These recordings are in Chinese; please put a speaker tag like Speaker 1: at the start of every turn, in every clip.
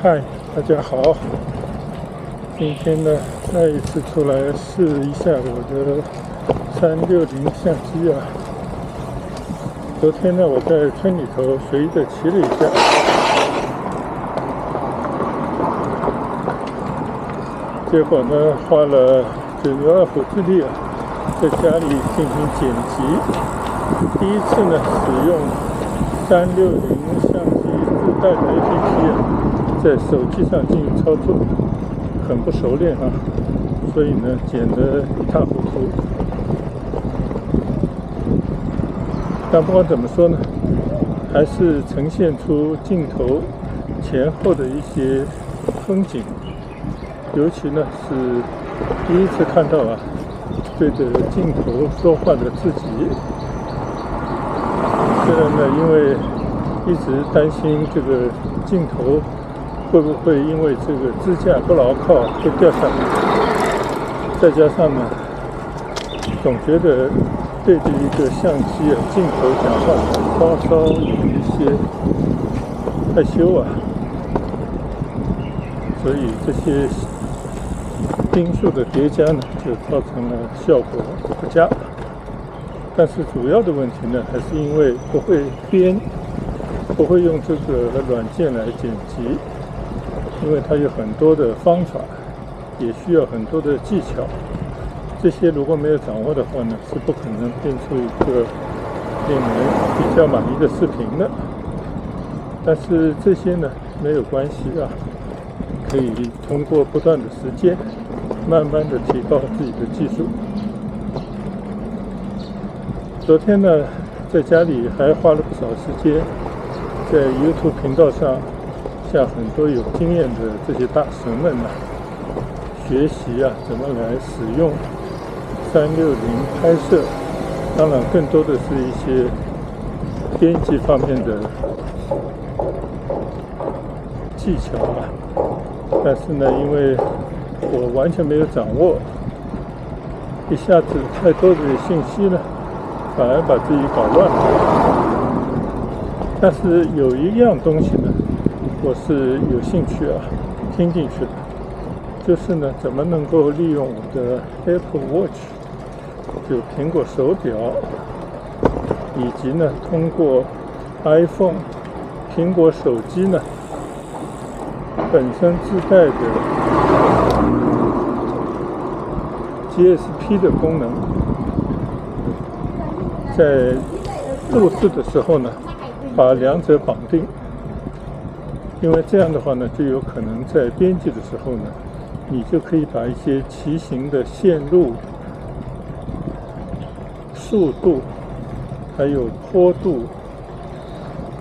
Speaker 1: 嗨，大家好。今天呢，再一次出来试一下我的360相机啊。昨天呢，我在村里头随意的骑了一下，结果呢，花了9牛2虎之力啊，在家里进行剪辑。第一次呢，使用360相机自带的 APP 啊。在手机上进行操作，很不熟练啊，所以呢剪得一塌糊涂。但不管怎么说呢，还是呈现出镜头前后的一些风景。尤其呢是第一次看到啊，对着镜头说话的自己。虽然呢，因为一直担心这个镜头会不会因为这个支架不牢靠会掉下来？再加上呢，总觉得对着一个相机镜头讲话稍稍有一些害羞啊，所以这些因素的叠加呢，就造成了效果不佳。但是主要的问题呢，还是因为不会编，不会用这个软件来剪辑。因为它有很多的方法，也需要很多的技巧，这些如果没有掌握的话呢，是不可能编出一个令人比较满意的视频的。但是这些呢没有关系啊，可以通过不断的时间，慢慢的提高自己的技术。昨天呢，在家里还花了不少时间，在 YouTube 频道上向很多有经验的这些大神们呢，学习啊怎么来使用360拍摄，当然更多的是一些编辑方面的技巧啊。但是呢，因为我完全没有掌握，一下子太多的信息呢，反而把自己搞乱了。但是有一样东西呢，我是有兴趣啊，听进去的，就是呢，怎么能够利用我的 Apple Watch， 就苹果手表，以及呢，通过 iPhone 苹果手机呢本身自带的 GSP 的功能，在录制的时候呢，把两者绑定。因为这样的话呢，就有可能在编辑的时候呢，你就可以把一些骑行的线路、速度，还有坡度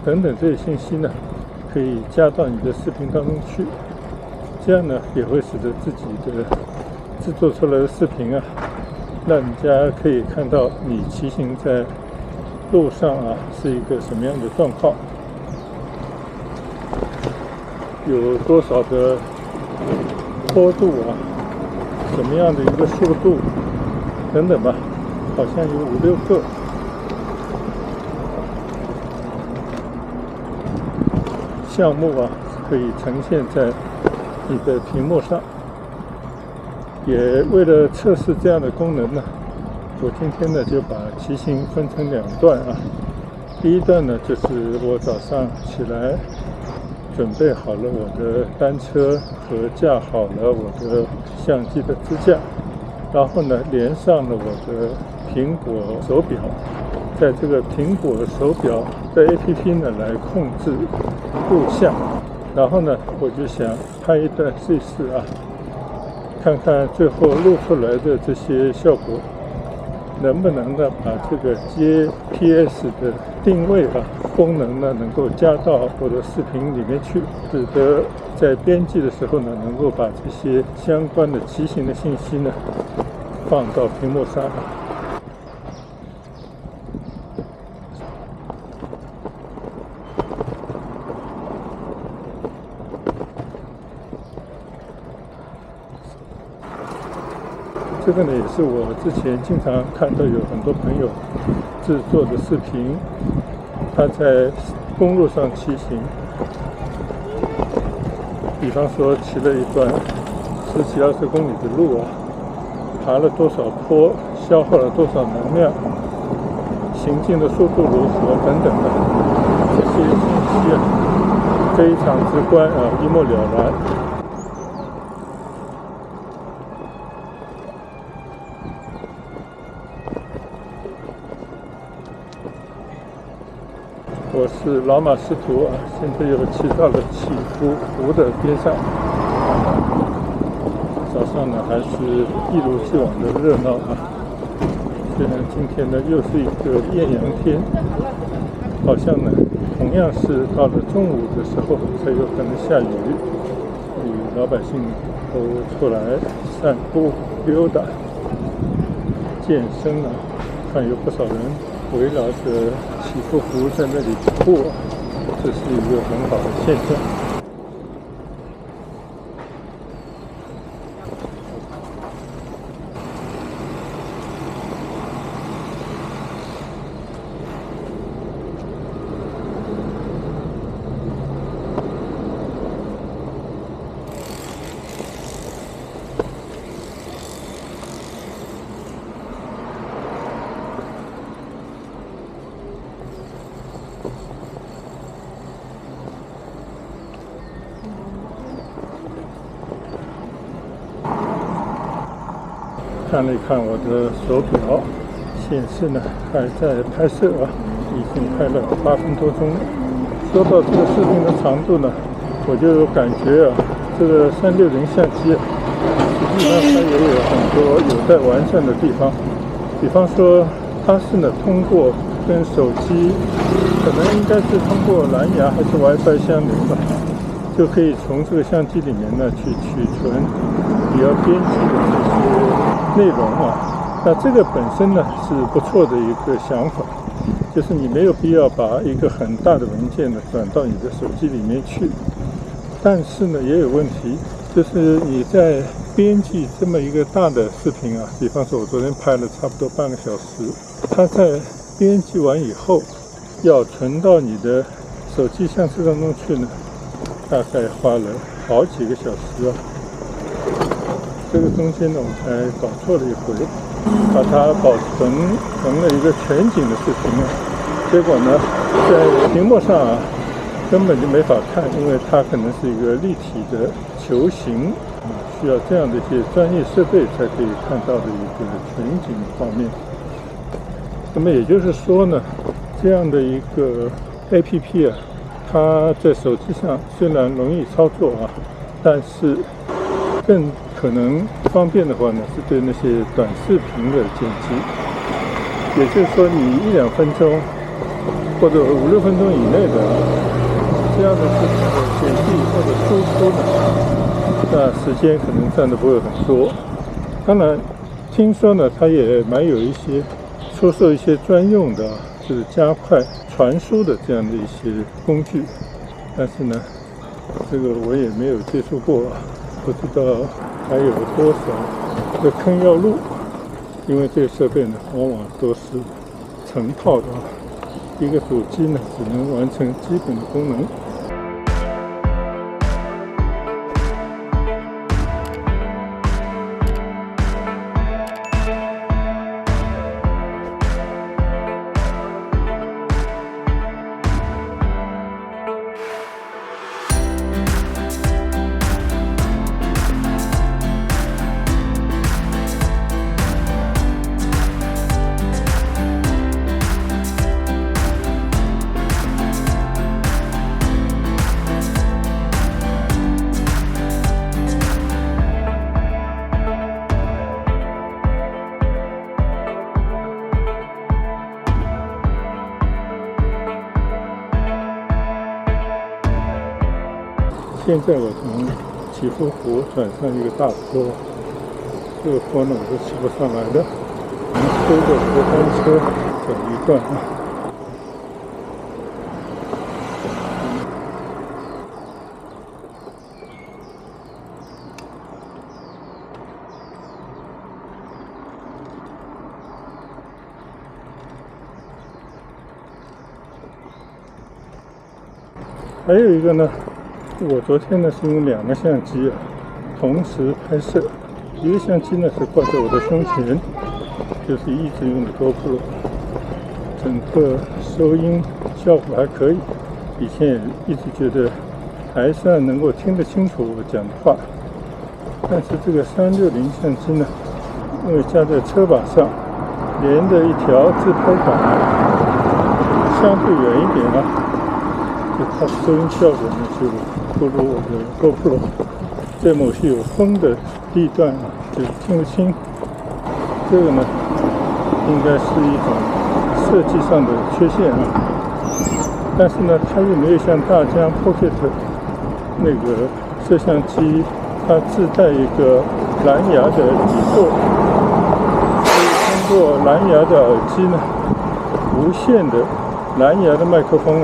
Speaker 1: 等等这些信息呢，可以加到你的视频当中去。这样呢，也会使得自己的制作出来的视频啊，让人家可以看到你骑行在路上啊是一个什么样的状况。有多少的坡度啊，什么样的一个速度等等吧，好像有5、6个项目啊，可以呈现在你的屏幕上。也为了测试这样的功能呢，我今天呢就把骑行分成2段啊。第一段呢，就是我早上起来准备好了我的单车和架好了我的相机的支架，然后呢连上了我的苹果手表，在这个苹果手表的 APP 呢来控制录像，然后呢我就想拍一段试一试啊，看看最后录出来的这些效果能不能呢把这个 GPS 的定位功能呢能够加到我的视频里面去，使得在编辑的时候呢能够把这些相关的骑行的信息呢放到屏幕上。这个呢也是我之前经常看到有很多朋友制作的视频，他在公路上骑行，比方说骑了一段10几20公里的路啊，爬了多少坡，消耗了多少能量，行进的速度如何等等的，这些信息啊非常直观啊，一目了然。我是老马识途啊，现在又骑到了祈福湖的边上。早上呢还是一如既往的热闹啊，虽然今天呢又是一个艳阳天，好像呢同样是到了中午的时候才有可能下雨，所以老百姓都出来散步溜达健身啊，看有不少人围绕着祈福湖在那里跑步，这是一个很好的现象。看了一看我的手表，显示呢还在拍摄啊，已经拍了8分多钟。说到这个视频的长度呢，我就感觉啊，这个360相机啊，实际上它也有很多有待完善的地方。比方说，它是呢通过跟手机，可能应该是通过蓝牙还是 WiFi 相连吧，就可以从这个相机里面呢去取存你要编辑的这些内容啊，那这个本身呢是不错的一个想法，就是你没有必要把一个很大的文件呢转到你的手机里面去。但是呢也有问题，就是你在编辑这么一个大的视频啊，比方说我昨天拍了差不多半个小时，它在编辑完以后要存到你的手机相册当中去呢，大概花了好几个小时啊。这个中间呢，我还搞错了一回，把它保存成了一个全景的视频啊，结果呢，在屏幕上啊，根本就没法看，因为它可能是一个立体的球形，需要这样的一些专业设备才可以看到的一个全景画面。那么也就是说呢，这样的一个 APP 啊，它在手机上虽然容易操作啊，但是更可能方便的话呢，是对那些短视频的剪辑，也就是说你1-2分钟或者5-6分钟以内的这样的视频的剪辑或者输出呢，那时间可能占的不会很多。当然，听说呢，它也蛮有一些出售一些专用的，就是加快传输的这样的一些工具，但是呢，这个我也没有接触过，不知道还有多少的坑要入，因为这个设备呢，往往都是成套的，一个主机呢只能完成基本的功能。现在我从祈福湖转上一个大坡，这个坡呢我是骑不上来的，我们推着我的单车走一段啊。还有一个呢，我昨天呢是用2个相机同时拍摄，一个相机呢是挂在我的胸前，就是一直用的 GoPro， 整个收音效果还可以，以前也一直觉得还算能够听得清楚我讲的话。但是这个360相机呢，因为架在车把上，连着一条自拍杆，相对远一点就它的收音效果呢就不如我的 GoPro， 在某些有风的地段就听不清。这个呢，应该是一种设计上的缺陷但是呢，它又没有像大疆 Pocket 那个摄像机，它自带一个蓝牙的底座，可以通过蓝牙的耳机呢，无线的蓝牙的麦克风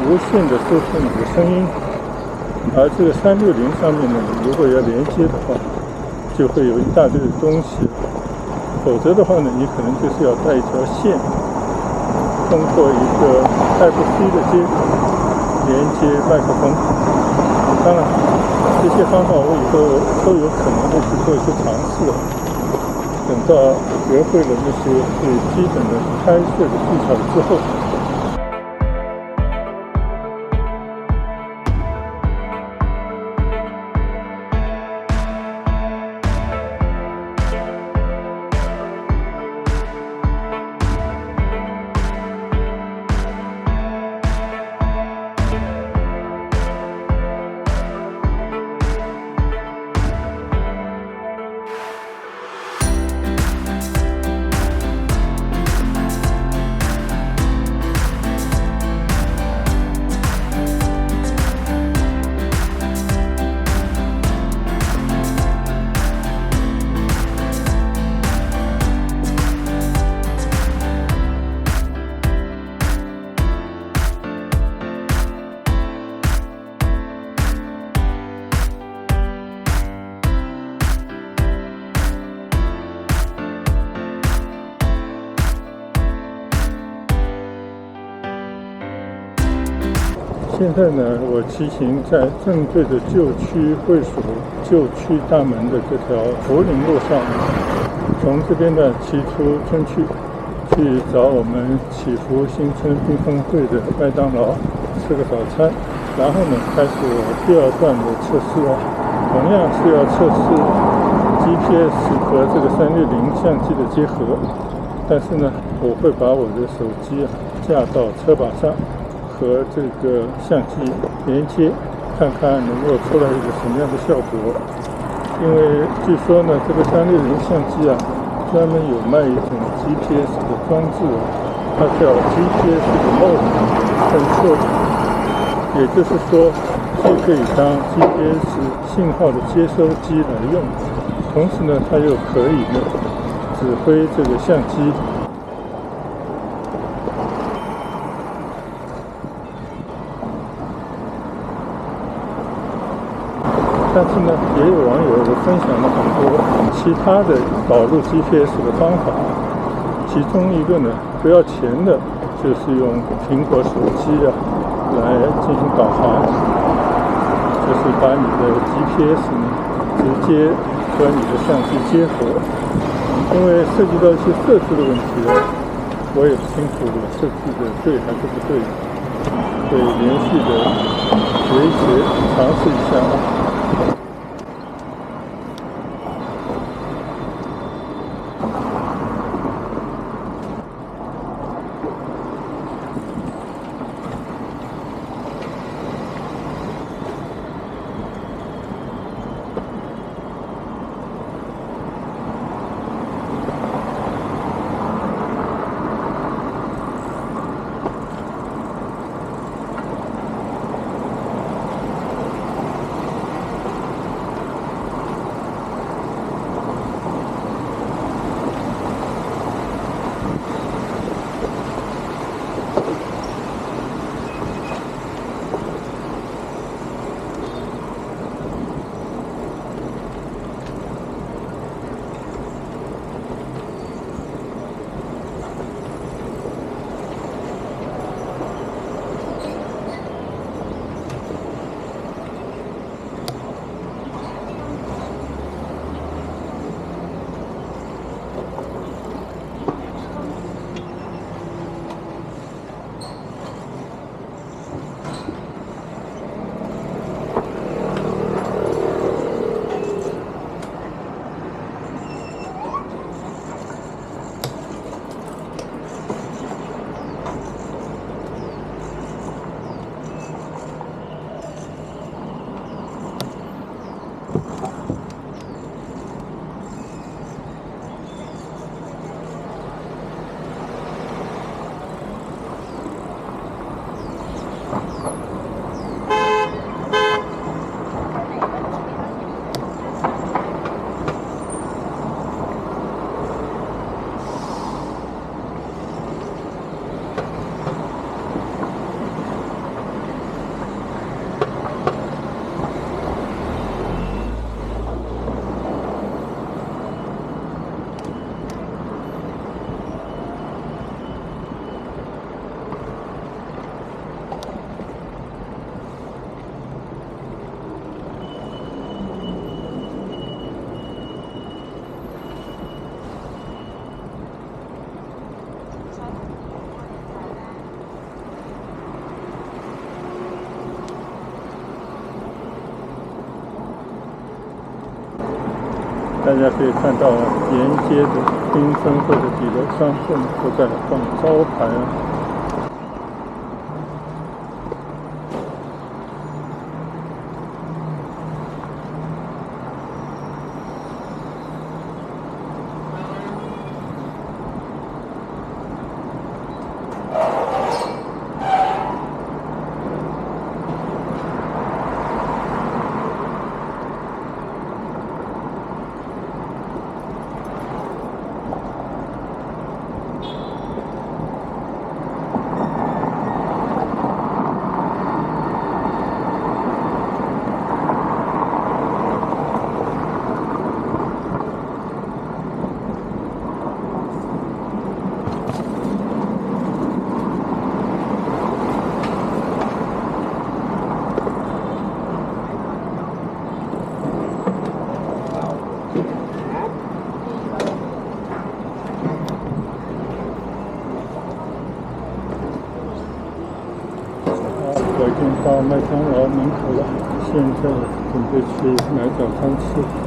Speaker 1: 无线的收听你的声音。而这个360上面呢，如果要连接的话，就会有一大堆的东西，否则的话呢，你可能就是要带一条线，通过一个 Type-C 的接口连接麦克风。当然，这些方法我以后都有可能会去做一些尝试。等到学会了那些最基本的拍摄的技巧之后。现在呢，我骑行在正对着旧区会所旧区大门的这条柏林路上，从这边呢骑出村区，去找我们祈福新村缤纷会的麦当劳吃个早餐，然后呢开始我第2段的测试同样是要测试 GPS 和这个360相机的结合，但是呢，我会把我的手机架到车把上。和这个相机连接，看看能够出来一个什么样的效果。因为据说呢，这个360相机专门有卖一种 GPS 的装置它叫 GPS Remote Control， 也就是说，既可以当 GPS 信号的接收机来用，同时呢，它又可以呢指挥这个相机。但是呢，也有网友分享了很多其他的导入 GPS 的方法，其中一个呢不要钱的，就是用苹果手机来进行导航，就是把你的 GPS 呢直接和你的相机结合。因为涉及到一些设置的问题我也不清楚我设置的对还是不对，会连续的学一学，尝试一下大家可以看到沿街的缤纷或者底楼商店都在放招牌啊。我已经到麦当劳门口了，现在准备去买早餐吃。